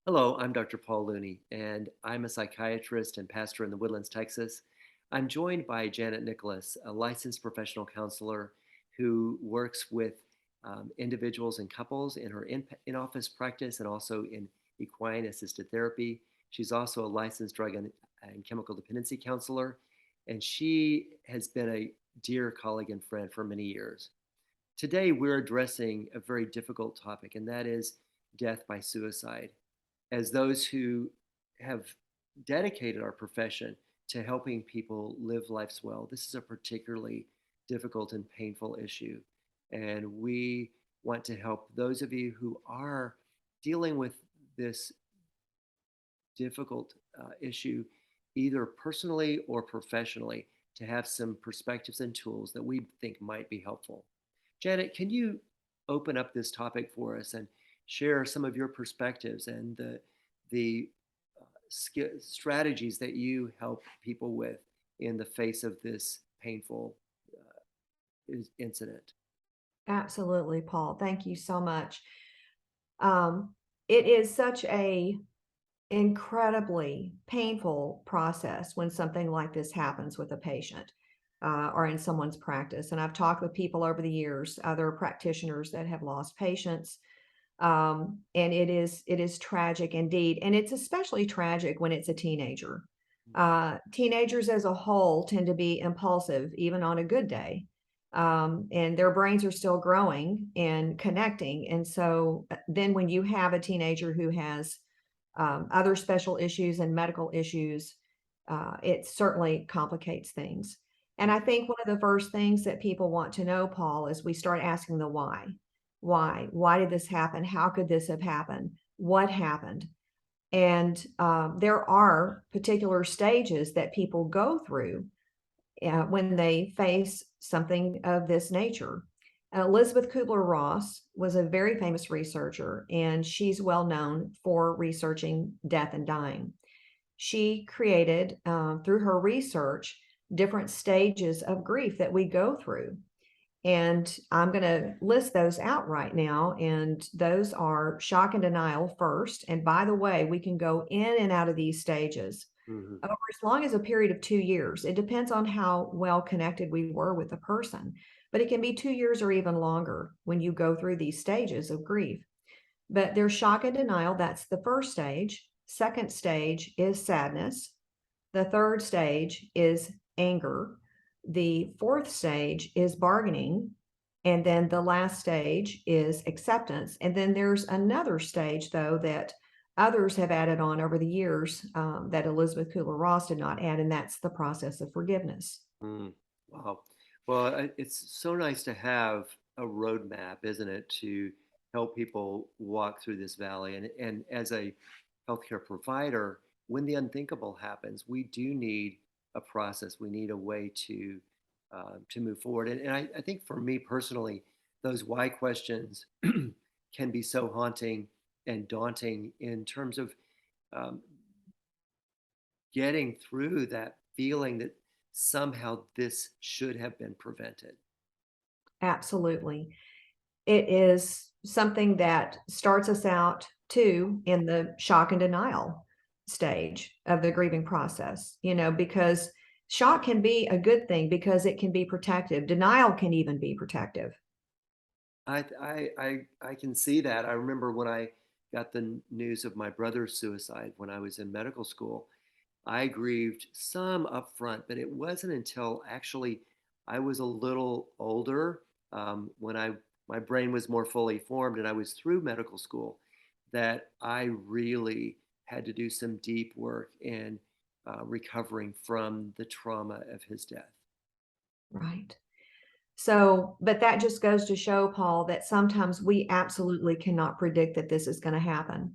Hello, I'm Dr. Paul Looney, and I'm a psychiatrist and pastor in the Woodlands, Texas. I'm joined by Janet Nicholas, a licensed professional counselor who works with individuals and couples in her in office practice and also in equine assisted therapy. She's also a licensed drug and chemical dependency counselor, and she has been a dear colleague and friend for many years. Today, we're addressing a very difficult topic, and that is death by suicide. As those who have dedicated our profession to helping people live lives well, this is a particularly difficult and painful issue. And we want to help those of you who are dealing with this difficult issue, either personally or professionally, to have some perspectives and tools that we think might be helpful. Janet, can you open up this topic for us and share some of your perspectives and the strategies that you help people with in the face of this painful incident? Absolutely, Paul. Thank you so much. It is such a incredibly painful process when something like this happens with a patient or in someone's practice. And I've talked with people over the years, other practitioners that have lost patients, and it is tragic indeed, and it's especially tragic when it's a teenager. Teenagers as a whole tend to be impulsive, even on a good day, and their brains are still growing and connecting. And so then, when you have a teenager who has other special issues and medical issues, it certainly complicates things. And Mm. I think one of the first things that people want to know, Paul, is we start asking the why. Why? Why did this happen? How could this have happened? What happened? And there are particular stages that people go through when they face something of this nature. Elizabeth Kubler-Ross was a very famous researcher, and she's well known for researching death and dying. She created, through her research, different stages of grief that we go through. And I'm going to list those out right now. And those are shock and denial first. And by the way, we can go in and out of these stages Mhm. over as long as a period of 2 years. It depends on how well connected we were with the person, but it can be 2 years or even longer when you go through these stages of grief. But there's shock and denial. That's the first stage. Second stage is sadness. The third stage is anger. The fourth stage is bargaining. And then the last stage is acceptance. And then there's another stage, though, that others have added on over the years that Elizabeth Kubler-Ross did not add, and that's the process of forgiveness. Mm. Wow. Well, it's so nice to have a roadmap, isn't it, to help people walk through this valley. And as a healthcare provider, when the unthinkable happens, we do need a process. We need a way to move forward. And I think for me personally, those why questions can be so haunting and daunting in terms of um, getting through that feeling that somehow this should have been prevented. Absolutely. It is something that starts us out too in the shock and denial stage of the grieving process, because shock can be a good thing because it can be protective. Denial can even be protective. I can see that. I remember when I got the news of my brother's suicide when I was in medical school. I grieved some upfront, but it wasn't until actually I was a little older, when I my brain was more fully formed and I was through medical school, that I really had to do some deep work in recovering from the trauma of his death. Right. So, but that just goes to show, Paul, that sometimes we absolutely cannot predict that this is going to happen.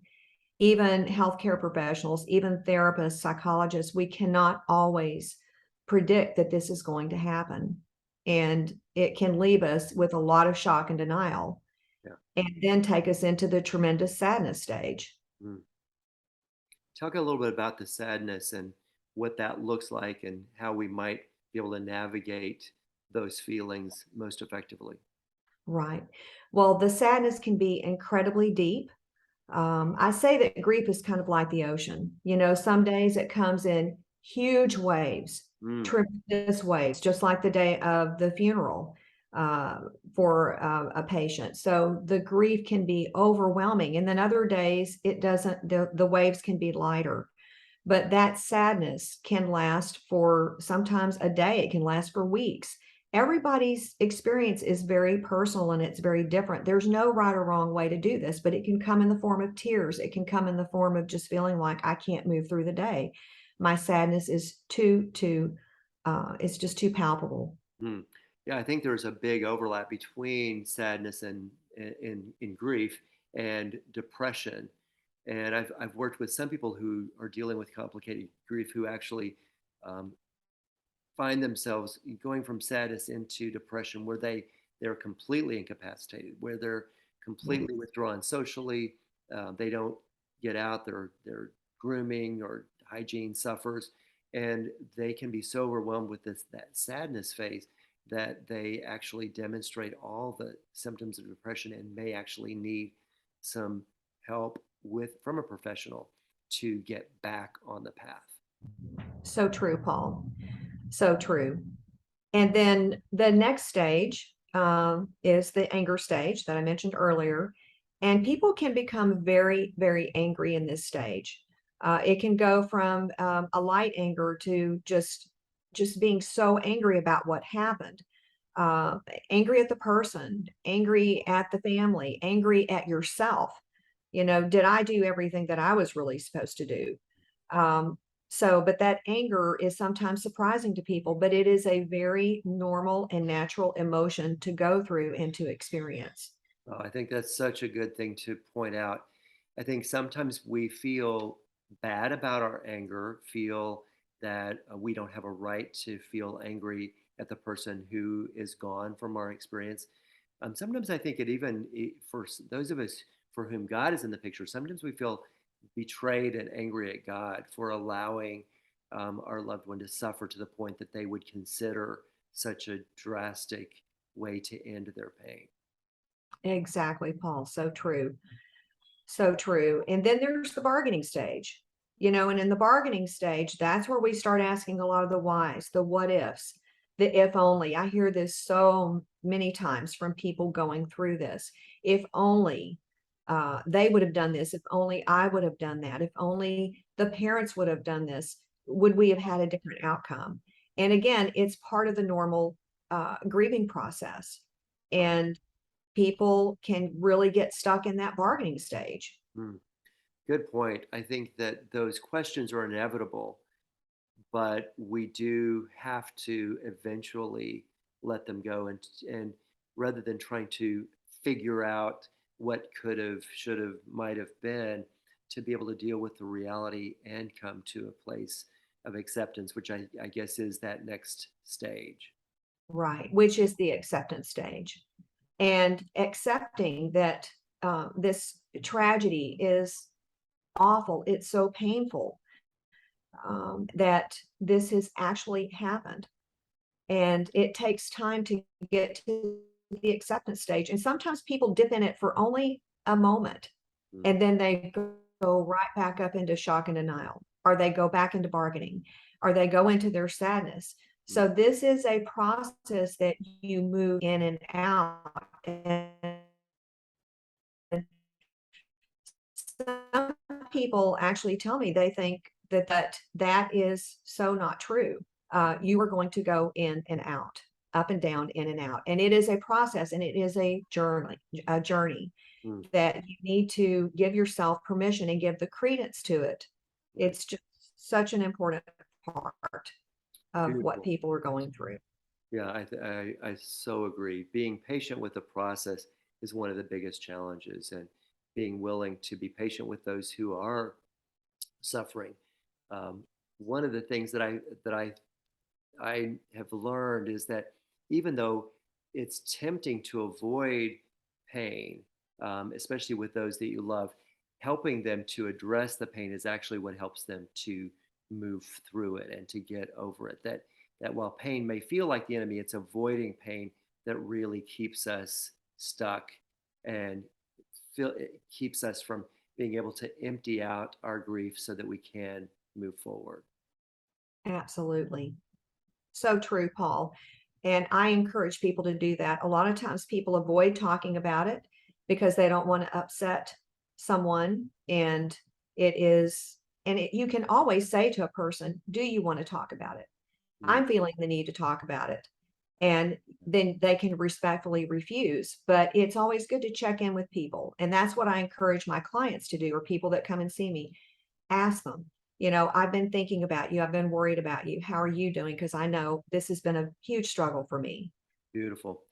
Even healthcare professionals, even therapists, psychologists, we cannot always predict that this is going to happen. And it can leave us with a lot of shock and denial Yeah. and then take us into the tremendous sadness stage. Mm. Talk a little bit about the sadness and what that looks like and how we might be able to navigate those feelings most effectively. Right. Well, the sadness can be incredibly deep. I say that grief is kind of like the ocean. You know, some days it comes in huge waves, Mm, tremendous waves, just like the day of the funeral for a patient. So the grief can be overwhelming. And then other days it doesn't, the waves can be lighter. But that sadness can last for sometimes a day, it can last for weeks. Everybody's experience is very personal and it's very different. There's no right or wrong way to do this, but it can come in the form of tears. It can come in the form of just feeling like I can't move through the day. My sadness is it's just too palpable. mm. Yeah, I think there's a big overlap between sadness and in grief and depression. And I've worked with some people who are dealing with complicated grief who actually um, find themselves going from sadness into depression where they're completely incapacitated, where they're Yeah. completely withdrawn socially. They don't get out. Their grooming or hygiene suffers, and they can be so overwhelmed with this that sadness phase that they actually demonstrate all the symptoms of depression and may actually need some help with from a professional to get back on the path. So true, Paul. So true. And then the next stage is the anger stage that I mentioned earlier. And people can become very, very angry in this stage. It can go from a light anger to just being so angry about what happened, uh, angry at the person, angry at the family, angry at yourself. You know, did I do everything that I was really supposed to do? Um, but that anger is sometimes surprising to people, but it is a very normal and natural emotion to go through and to experience. Oh, I think that's such a good thing to point out. I think sometimes we feel bad about our anger, feel that we don't have a right to feel angry at the person who is gone from our experience. Sometimes I think for those of us for whom God is in the picture, sometimes we feel betrayed and angry at God for allowing our loved one to suffer to the point that they would consider such a drastic way to end their pain. Exactly, Paul. So true. So true. And then there's the bargaining stage, you know, and in the bargaining stage, that's where we start asking a lot of the whys, the what ifs, the if only. I hear this so many times from people going through this. If only they would have done this, if only I would have done that, if only the parents would have done this, would we have had a different outcome? And again, it's part of the normal grieving process. And people can really get stuck in that bargaining stage. Hmm. Good point. I think that those questions are inevitable, but we do have to eventually let them go and rather than trying to figure out what could have, should have, might have been, to be able to deal with the reality and come to a place of acceptance, which I guess is that next stage. Right, which is the acceptance stage. And accepting that this tragedy is awful, it's so painful that this has actually happened. And it takes time to get to the acceptance stage. And sometimes people dip in it for only a moment Mm, and then they go right back up into shock and denial, or they go back into bargaining, or they go into their sadness. mm, So this is a process that you move in and out. And some people actually tell me they think that is so not true. You are going to go in and out, up and down, in and out, and it is a process, and it is a journey mm. that you need to give yourself permission and give the credence to it. Right. It's just such an important part of what Beautiful. people are going through. Yeah, I so agree. Being patient with the process is one of the biggest challenges, and being willing to be patient with those who are suffering. Um, One of the things that I have learned is that even though it's tempting to avoid pain, especially with those that you love, helping them to address the pain is actually what helps them to move through it and to get over it. That while pain may feel like the enemy, it's avoiding pain that really keeps us stuck and it keeps us from being able to empty out our grief so that we can move forward. Absolutely. So true, Paul. And I encourage people to do that. A lot of times people avoid talking about it because they don't want to upset someone. And it is, you can always say to a person, do you want to talk about it? Mm, I'm feeling the need to talk about it. And then they can respectfully refuse. But it's always good to check in with people. And that's what I encourage my clients to do, or people that come and see me. Ask them, I've been thinking about you. I've been worried about you. How are you doing? Because I know this has been a huge struggle for me. beautiful.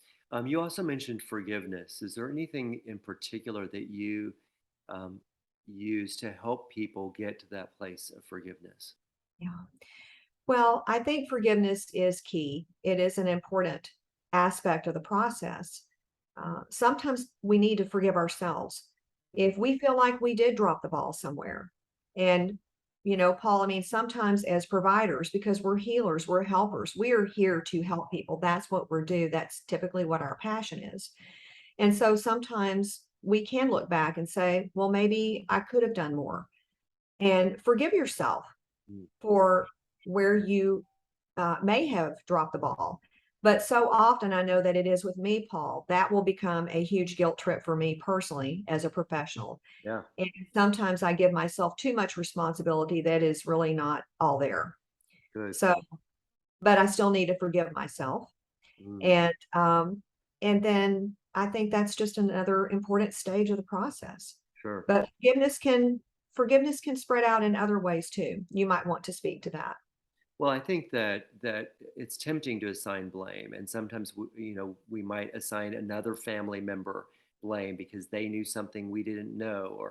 You also mentioned forgiveness. Is there anything in particular that you um, use to help people get to that place of forgiveness? Yeah. Well, I think forgiveness is key. It is an important aspect of the process. Sometimes we need to forgive ourselves. If we feel like we did drop the ball somewhere, and Paul, I mean, sometimes as providers, because we're healers, we're helpers, we are here to help people. That's what we're do. That's typically what our passion is. And so sometimes we can look back and say, well, maybe I could have done more. And forgive yourself Mm, for where you may have dropped the ball. But so often I know that it is with me, Paul, that will become a huge guilt trip for me personally as a professional. yeah, And sometimes I give myself too much responsibility that is really not all there. good. So, but I still need to forgive myself. Mm, And and then I think that's just another important stage of the process. sure. But forgiveness can spread out in other ways too. You might want to speak to that. Well, I think that it's tempting to assign blame, and sometimes we might assign another family member blame because they knew something we didn't know,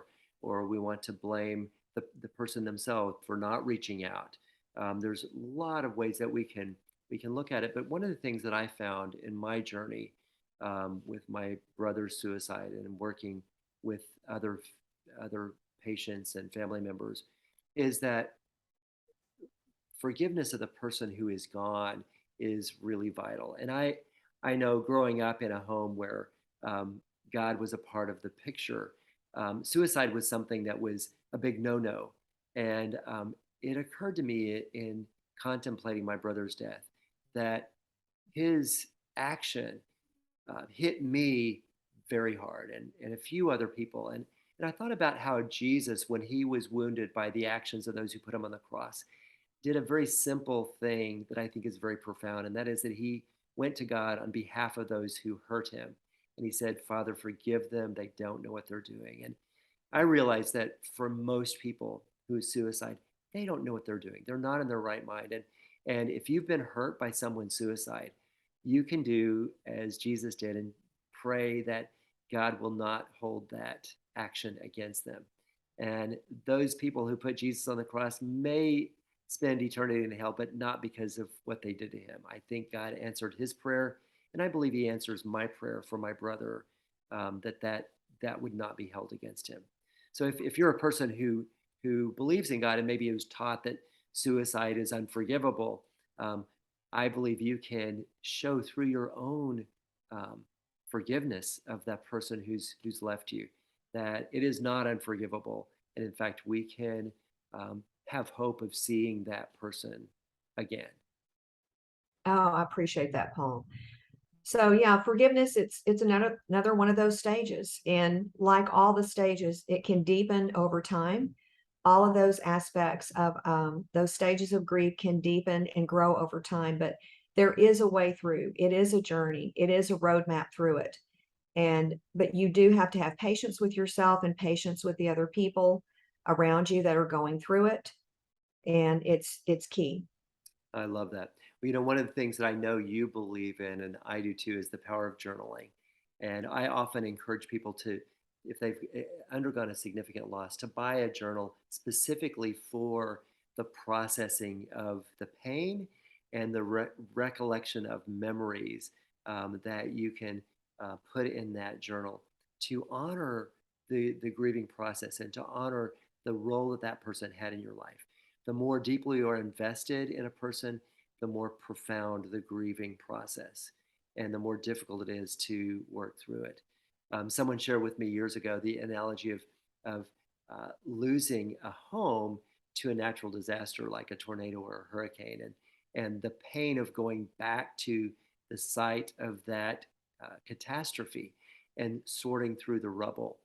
or we want to blame the person themselves for not reaching out. There's a lot of ways that we can look at it, but one of the things that I found in my journey with my brother's suicide and working with other patients and family members is that forgiveness of the person who is gone is really vital. And I know growing up in a home where God was a part of the picture, suicide was something that was a big no-no. And it occurred to me in contemplating my brother's death that his action hit me very hard, and a few other people. And I thought about how Jesus, when he was wounded by the actions of those who put him on the cross, did a very simple thing that I think is very profound, and that is that he went to God on behalf of those who hurt him. And he said, Father, forgive them. They don't know what they're doing. And I realized that for most people who suicide, they don't know what they're doing. They're not in their right mind. And if you've been hurt by someone's suicide, you can do as Jesus did and pray that God will not hold that action against them. And those people who put Jesus on the cross may spend eternity in hell, but not because of what they did to him. I think God answered his prayer, and I believe he answers my prayer for my brother, that would not be held against him. So if you're a person who believes in God and maybe was taught that suicide is unforgivable, um, I believe you can show through your own um, forgiveness of that person who's left you that it is not unforgivable, and in fact we can have hope of seeing that person again. Oh, I appreciate that, Paul. So yeah, forgiveness, it's another one of those stages. And like all the stages, it can deepen over time. All of those aspects of those stages of grief can deepen and grow over time, but there is a way through. It is a journey. It is a roadmap through it. And but you do have to have patience with yourself and patience with the other people around you that are going through it. And it's key. I love that. Well, one of the things that I know you believe in, and I do too, is the power of journaling. And I often encourage people to, if they've undergone a significant loss, to buy a journal specifically for the processing of the pain and the recollection of memories that you can put in that journal to honor the grieving process and to honor the role that that person had in your life. The more deeply you are invested in a person, the more profound the grieving process and the more difficult it is to work through it. Someone shared with me years ago the analogy of losing a home to a natural disaster like a tornado or a hurricane, and the pain of going back to the site of that catastrophe and sorting through the rubble.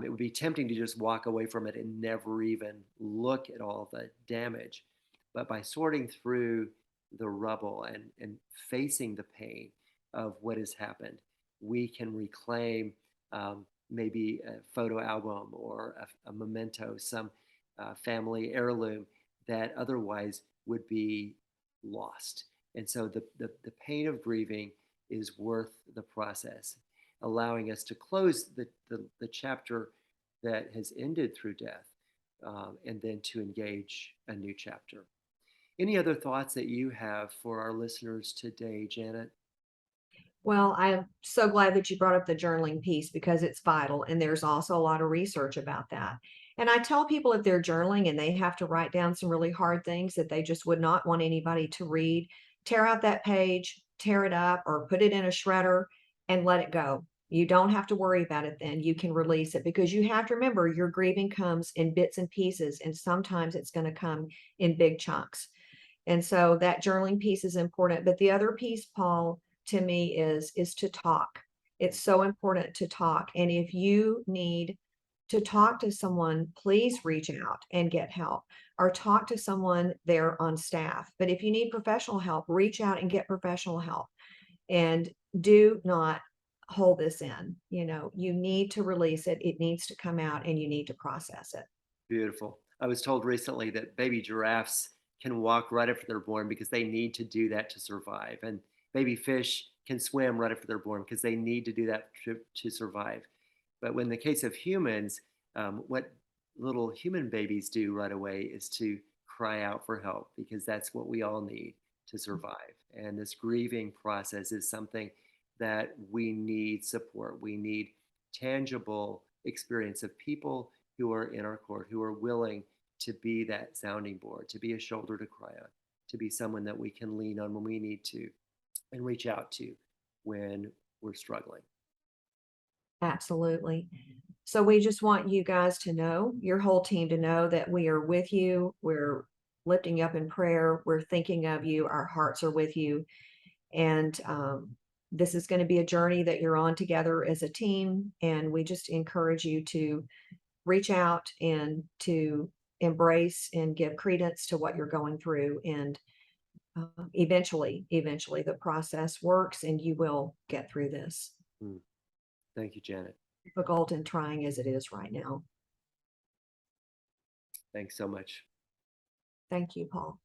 It would be tempting to just walk away from it and never even look at all the damage. But by sorting through the rubble and facing the pain of what has happened, we can reclaim maybe a photo album or a memento, some family heirloom that otherwise would be lost. And so the pain of grieving is worth the process, allowing us to close the chapter that has ended through death, and then to engage a new chapter. Any other thoughts that you have for our listeners today, Janet? Well, I'm so glad that you brought up the journaling piece because it's vital. And there's also a lot of research about that. And I tell people if they're journaling and they have to write down some really hard things that they just would not want anybody to read, tear out that page, tear it up, or put it in a shredder and let it go. You don't have to worry about it then. You can release it because you have to remember your grieving comes in bits and pieces, and sometimes it's going to come in big chunks. And so that journaling piece is important. But the other piece, Paul, to me is to talk. It's so important to talk. And if you need to talk to someone, please reach out and get help or talk to someone there on staff. But if you need professional help, reach out and get professional help. And do not hold this in. You need to release it. It needs to come out and you need to process it. Beautiful. I was told recently that baby giraffes can walk right after they're born because they need to do that to survive. And baby fish can swim right after they're born because they need to do that to survive. But when the case of humans, what little human babies do right away is to cry out for help because that's what we all need to survive. And this grieving process is something that we need support. We need tangible experience of people who are in our court, who are willing to be that sounding board, to be a shoulder to cry on, to be someone that we can lean on when we need to and reach out to when we're struggling. Absolutely. So we just want you guys to know, your whole team to know that we are with you. We're lifting you up in prayer. We're thinking of you. Our hearts are with you. And this is going to be a journey that you're on together as a team. And we just encourage you to reach out and to embrace and give credence to what you're going through. And eventually, the process works and you will get through this, Mm. Thank you, Janet. difficult and trying as it is right now. Thanks so much. Thank you, Paul.